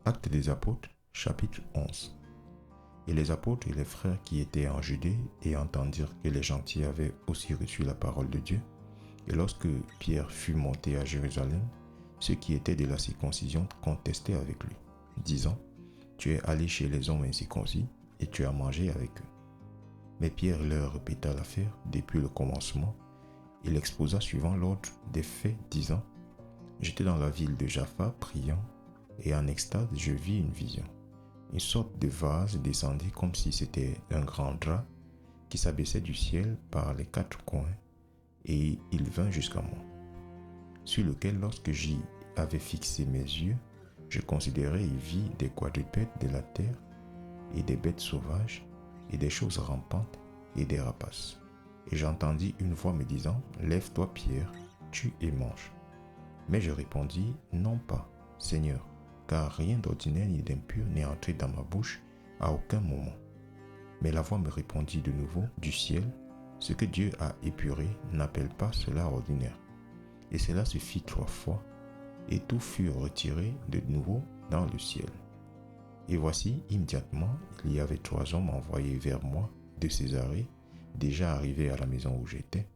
Actes des apôtres, chapitre 11. Et les apôtres et les frères qui étaient en Judée et entendirent que les gentils avaient aussi reçu la parole de Dieu. Et lorsque Pierre fut monté à Jérusalem, ceux qui étaient de la circoncision contestaient avec lui, disant : « Tu es allé chez les hommes incirconcis et tu as mangé avec eux. » Mais Pierre leur répéta l'affaire depuis le commencement. Il exposa suivant l'ordre des faits, disant : « J'étais dans la ville de Jaffa priant, et en extase je vis une vision. Une sorte de vase descendit comme si c'était un grand drap qui s'abaissait du ciel par les quatre coins, et il vint jusqu'à moi, sur lequel, lorsque j'y avais fixé mes yeux, je considérais et vis des quadrupèdes de la terre, et des bêtes sauvages, et des choses rampantes, et des rapaces. Et j'entendis une voix me disant : « Lève-toi, Pierre, tue et mange. » Mais je répondis : « Non pas, Seigneur, car rien d'ordinaire ni d'impur n'est entré dans ma bouche à aucun moment. » Mais la voix me répondit de nouveau du ciel : « Ce que Dieu a épuré, n'appelle pas cela ordinaire. » Et cela se fit 3 fois, et tout fut retiré de nouveau dans le ciel. Et voici, immédiatement, il y avait 3 hommes envoyés vers moi de Césarée, déjà arrivés à la maison où j'étais,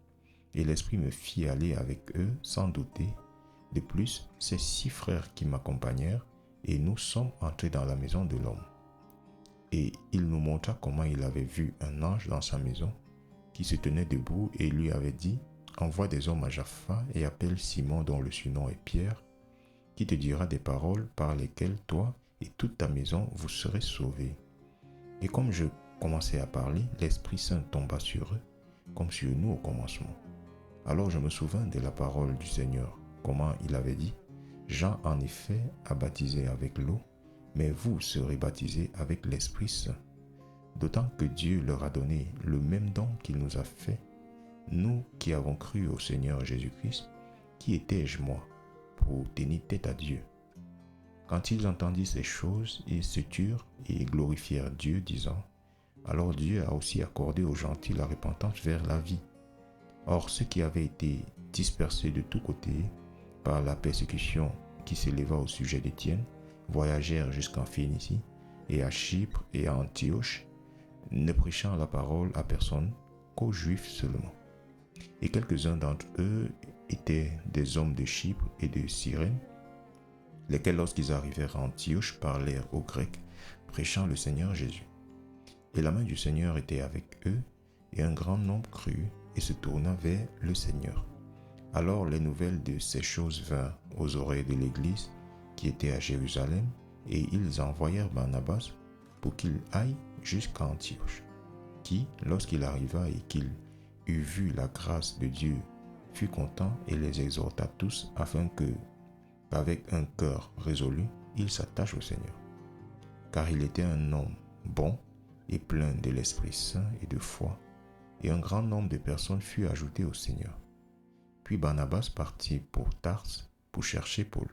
et l'Esprit me fit aller avec eux sans douter. De plus, ces 6 frères qui m'accompagnèrent, et nous sommes entrés dans la maison de l'homme. Et il nous montra comment il avait vu un ange dans sa maison, qui se tenait debout et lui avait dit : « Envoie des hommes à Jaffa et appelle Simon dont le surnom est Pierre, qui te dira des paroles par lesquelles toi et toute ta maison vous serez sauvés. » Et comme je commençais à parler, l'Esprit Saint tomba sur eux, comme sur nous au commencement. Alors je me souvins de la parole du Seigneur, comment il avait dit : « Jean en effet a baptisé avec l'eau, mais vous serez baptisés avec l'Esprit Saint. » D'autant que Dieu leur a donné le même don qu'il nous a fait, nous qui avons cru au Seigneur Jésus-Christ. Qui étais-je moi pour tenir tête à Dieu ? Quand ils entendirent ces choses, ils se turent et glorifièrent Dieu, disant : « Alors Dieu a aussi accordé aux gentils la repentance vers la vie. » Or ceux qui avaient été dispersés de tous côtés par la persécution qui s'éleva au sujet d'Étienne voyagèrent jusqu'en Phénicie et à Chypre et à Antioche, ne prêchant la parole à personne qu'aux Juifs seulement. Et quelques-uns d'entre eux étaient des hommes de Chypre et de Cyrène, lesquels, lorsqu'ils arrivèrent à Antioche, parlèrent aux Grecs, prêchant le Seigneur Jésus. Et la main du Seigneur était avec eux, et un grand nombre crut et se tourna vers le Seigneur. Alors les nouvelles de ces choses vinrent aux oreilles de l'Église qui était à Jérusalem, et ils envoyèrent Barnabas pour qu'il aille jusqu'à Antioche, qui, lorsqu'il arriva et qu'il eut vu la grâce de Dieu, fut content et les exhorta tous afin que, avec un cœur résolu, ils s'attachent au Seigneur. Car il était un homme bon et plein de l'Esprit Saint et de foi, et un grand nombre de personnes furent ajoutées au Seigneur. Puis Barnabas partit pour Tarse pour chercher Paul.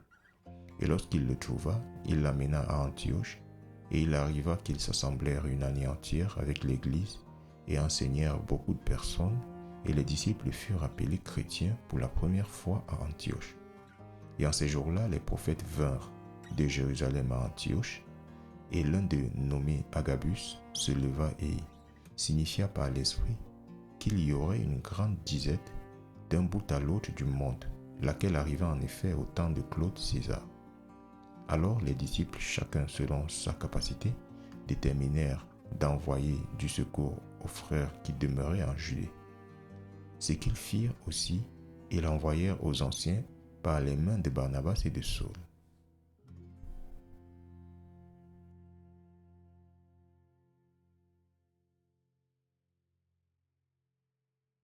Et lorsqu'il le trouva, il l'amena à Antioche, et il arriva qu'ils s'assemblèrent une année entière avec l'Église et enseignèrent beaucoup de personnes, et les disciples furent appelés chrétiens pour la première fois à Antioche. Et en ces jours-là, les prophètes vinrent de Jérusalem à Antioche, et l'un d'eux, nommé Agabus, se leva et signifia par l'Esprit qu'il y aurait une grande disette d'un bout à l'autre du monde, laquelle arriva en effet au temps de Claude César. Alors les disciples, chacun selon sa capacité, déterminèrent d'envoyer du secours aux frères qui demeuraient en Judée. Ce qu'ils firent aussi, ils l'envoyèrent aux anciens par les mains de Barnabas et de Saul.